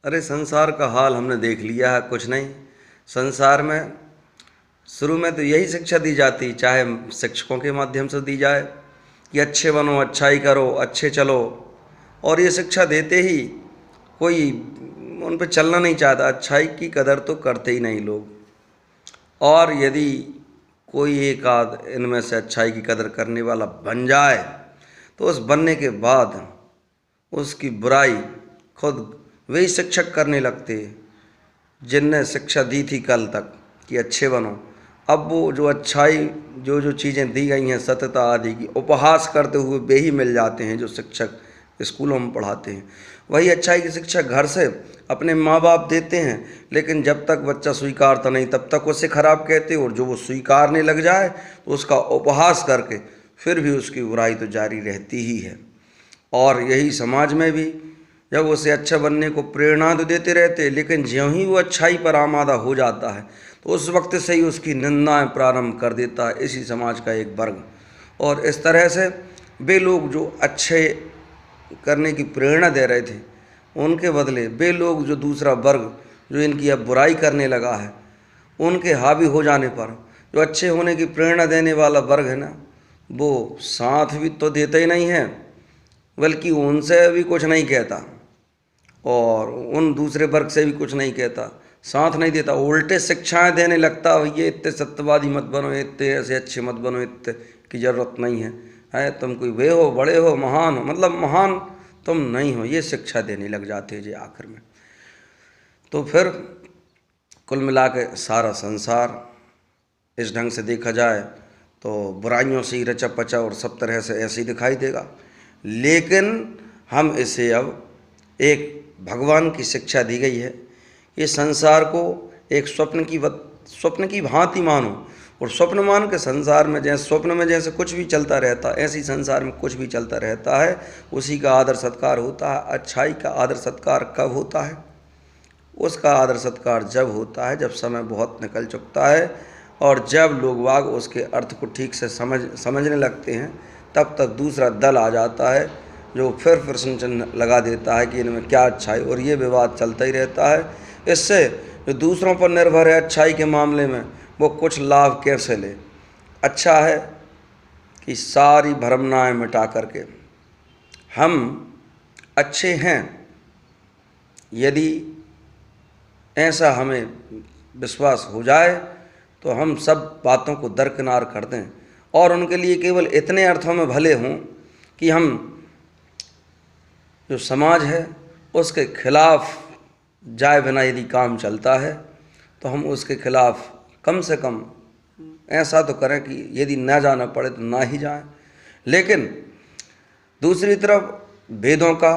अरे संसार का हाल हमने देख लिया है। कुछ नहीं, संसार में शुरू में तो यही शिक्षा दी जाती, चाहे शिक्षकों के माध्यम से दी जाए कि अच्छे बनो, अच्छाई करो, अच्छे चलो। और ये शिक्षा देते ही कोई उन पर चलना नहीं चाहता, अच्छाई की कदर तो करते ही नहीं लोग। और यदि कोई एक आध इनमें से अच्छाई की कदर करने वाला बन जाए तो उस बनने के बाद उसकी बुराई खुद वही शिक्षक करने लगते जिनने शिक्षा दी थी कल तक कि अच्छे बनो। अब वो जो अच्छाई जो चीज़ें दी गई हैं सत्यता आदि की उपहास करते हुए वे ही मिल जाते हैं जो शिक्षक स्कूलों में पढ़ाते हैं। वही अच्छाई की शिक्षा घर से अपने माँ बाप देते हैं, लेकिन जब तक बच्चा स्वीकारता नहीं तब तक उसे खराब कहते, और जो वो स्वीकारने लग जाए तो उसका उपहास करके फिर भी उसकी बुराई तो जारी रहती ही है। और यही समाज में भी जब उसे अच्छा बनने को प्रेरणा तो देते रहते, लेकिन ज्यों ही वो अच्छाई पर आमादा हो जाता है तो उस वक्त से ही उसकी निंदाएं प्रारंभ कर देता है इसी समाज का एक वर्ग। और इस तरह से वे लोग जो अच्छे करने की प्रेरणा दे रहे थे उनके बदले वे लोग जो दूसरा वर्ग जो इनकी अब बुराई करने लगा है, उनके हावी हो जाने पर जो अच्छे होने की प्रेरणा देने वाला वर्ग है ना, वो साथ भी तो देता ही नहीं है, बल्कि उनसे भी कुछ नहीं कहता और उन दूसरे वर्ग से भी कुछ नहीं कहता, साथ नहीं देता, उल्टे शिक्षाएं देने लगता। ये इतने सत्यवादी मत बनो, इतने ऐसे अच्छे मत बनो, इतने की ज़रूरत नहीं है तुम कोई वे हो, बड़े हो, महान हो, मतलब महान तुम नहीं हो, ये शिक्षा देने लग जाते हैं जी आखिर में। तो फिर कुल मिला के सारा संसार इस ढंग से देखा जाए तो बुराइयों से ही रचा पचा और सब तरह से ऐसे ही दिखाई देगा। लेकिन हम इसे अब एक भगवान की शिक्षा दी गई है, ये संसार को एक स्वप्न की भांति मानो, और स्वप्न मान के संसार में जैसे स्वप्न में जैसे कुछ भी चलता रहता है ऐसे ही संसार में कुछ भी चलता रहता है, उसी का आदर सत्कार होता है। अच्छाई का आदर सत्कार कब होता है? उसका आदर सत्कार जब होता है जब समय बहुत निकल चुकता है और जब लोग बाग उसके अर्थ को ठीक से समझने लगते हैं, तब तक दूसरा दल आ जाता है जो फिर प्रश्न चिन्ह लगा देता है कि इनमें क्या अच्छाई, और ये विवाद चलता ही रहता है। इससे जो दूसरों पर निर्भर है अच्छाई के मामले में, वो कुछ लाभ कैसे ले। अच्छा है कि सारी भ्रमणाएं मिटा करके हम अच्छे हैं, यदि ऐसा हमें विश्वास हो जाए तो हम सब बातों को दरकिनार कर दें और उनके लिए केवल इतने अर्थों में भले हों कि हम जो समाज है उसके खिलाफ जाए बिना यदि काम चलता है तो हम उसके खिलाफ कम से कम ऐसा तो करें कि यदि ना जाना पड़े तो ना ही जाएं। लेकिन दूसरी तरफ वेदों का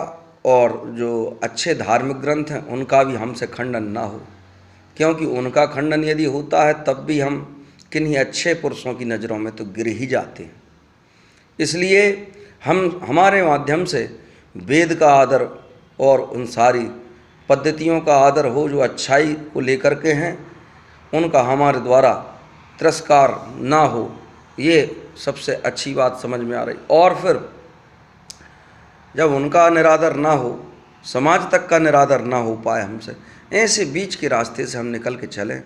और जो अच्छे धार्मिक ग्रंथ हैं उनका भी हमसे खंडन ना हो, क्योंकि उनका खंडन यदि होता है तब भी हम किन्हीं अच्छे पुरुषों की नज़रों में तो गिर ही जाते हैं। इसलिए हम हमारे माध्यम से वेद का आदर और उन सारी पद्धतियों का आदर हो जो अच्छाई को लेकर के हैं, उनका हमारे द्वारा तिरस्कार ना हो, ये सबसे अच्छी बात समझ में आ रही। और फिर जब उनका निरादर ना हो, समाज तक का निरादर ना हो पाए हमसे, ऐसे बीच के रास्ते से हम निकल के चलें।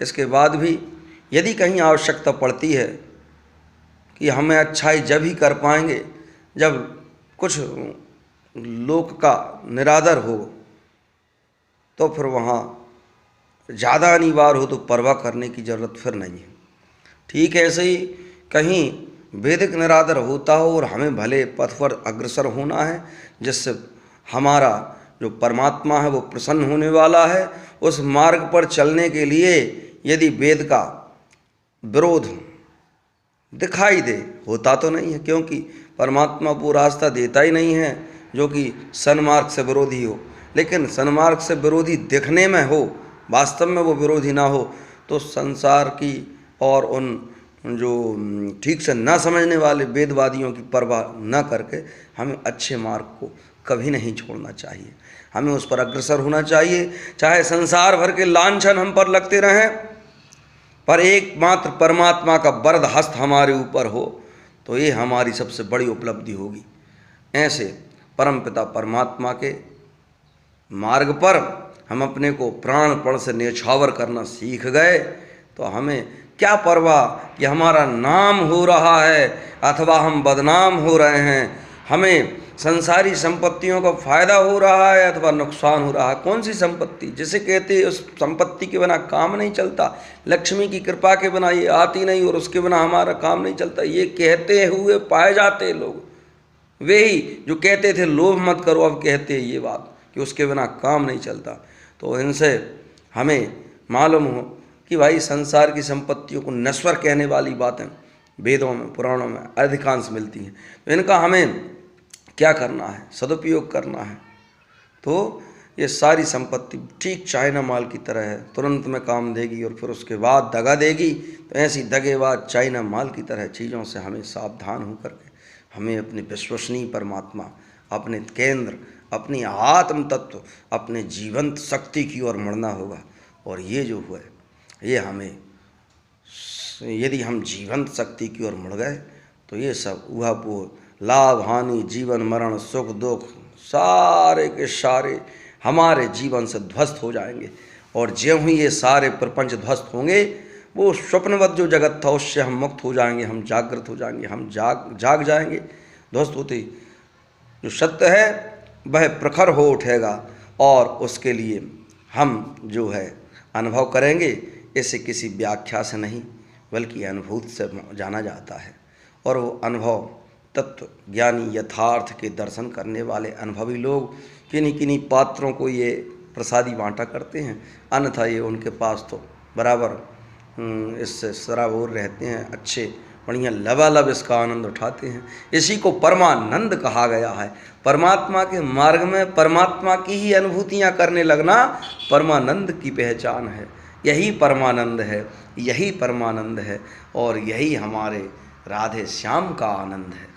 इसके बाद भी यदि कहीं आवश्यकता पड़ती है कि हमें अच्छाई जब ही कर पाएंगे जब कुछ लोक का निरादर हो, तो फिर वहाँ ज़्यादा अनिवार्य हो तो परवाह करने की ज़रूरत फिर नहीं है। ठीक ऐसे ही कहीं वैदिक निरादर होता हो और हमें भले पथ पर अग्रसर होना है जिससे हमारा जो परमात्मा है वो प्रसन्न होने वाला है, उस मार्ग पर चलने के लिए यदि वेद का विरोध दिखाई दे, होता तो नहीं है क्योंकि परमात्मा वो रास्ता देता ही नहीं है जो कि सन्मार्ग से विरोधी हो, लेकिन सन्मार्ग से विरोधी दिखने में हो, वास्तव में वो विरोधी ना हो, तो संसार की और उन जो ठीक से ना समझने वाले वेदवादियों की परवाह न करके हमें अच्छे मार्ग को कभी नहीं छोड़ना चाहिए। हमें उस पर अग्रसर होना चाहिए, चाहे संसार भर के लांछन हम पर लगते रहें, पर एकमात्र परमात्मा का वरद हस्त हमारे ऊपर हो तो ये हमारी सबसे बड़ी उपलब्धि होगी। ऐसे परमपिता परमात्मा के मार्ग पर हम अपने को प्राणपण से न्यौछावर करना सीख गए तो हमें क्या परवाह कि हमारा नाम हो रहा है अथवा हम बदनाम हो रहे हैं, हमें संसारी संपत्तियों का फायदा हो रहा है अथवा नुकसान हो रहा है। कौन सी संपत्ति, जिसे कहते हैं उस संपत्ति के बिना काम नहीं चलता, लक्ष्मी की कृपा के बिना ये आती नहीं और उसके बिना हमारा काम नहीं चलता, ये कहते हुए पाए जाते लोग। वे ही जो कहते थे लोभ मत करो, अब कहते हैं ये बात कि उसके बिना काम नहीं चलता। तो इनसे हमें मालूम हो कि भाई संसार की संपत्तियों को नश्वर कहने वाली बातें वेदों में पुराणों में अधिकांश मिलती हैं। तो इनका हमें क्या करना है, सदुपयोग करना है। तो ये सारी संपत्ति ठीक चाइना माल की तरह है, तुरंत में काम देगी और फिर उसके बाद दगा देगी। तो ऐसी दगेबाज चाइना माल की तरह चीज़ों से हमें सावधान होकर के हमें अपने विश्वसनीय परमात्मा, अपने केंद्र, अपनी आत्म तत्व, अपने जीवंत शक्ति की ओर मुड़ना होगा। और ये जो हुआ ये हमें, यदि हम जीवंत शक्ति की ओर मुड़ गए तो ये सब ऊहापोह लाभ हानि, जीवन मरण, सुख दुख सारे के सारे हमारे जीवन से ध्वस्त हो जाएंगे। और ज्यों ही ये सारे प्रपंच ध्वस्त होंगे, वो स्वप्नवत जो जगत था उससे हम मुक्त हो जाएंगे, हम जागृत हो जाएंगे, हम जाग जाएंगे। ध्वस्त होते जो सत्य है वह प्रखर हो उठेगा और उसके लिए हम जो है अनुभव करेंगे। इसे किसी व्याख्या से नहीं बल्कि अनुभूति से जाना जाता है। और वो अनुभव तत्व ज्ञानी यथार्थ के दर्शन करने वाले अनुभवी लोग किन्हीं किन्हीं पात्रों को ये प्रसादी बांटा करते हैं, अन्यथा ये उनके पास तो बराबर इससे सराबोर रहते हैं, अच्छे बढ़िया लबालब इसका आनंद उठाते हैं। इसी को परमानंद कहा गया है। परमात्मा के मार्ग में परमात्मा की ही अनुभूतियाँ करने लगना परमानंद की पहचान है। यही परमानंद है, यही परमानंद है और यही हमारे राधे श्याम का आनंद है।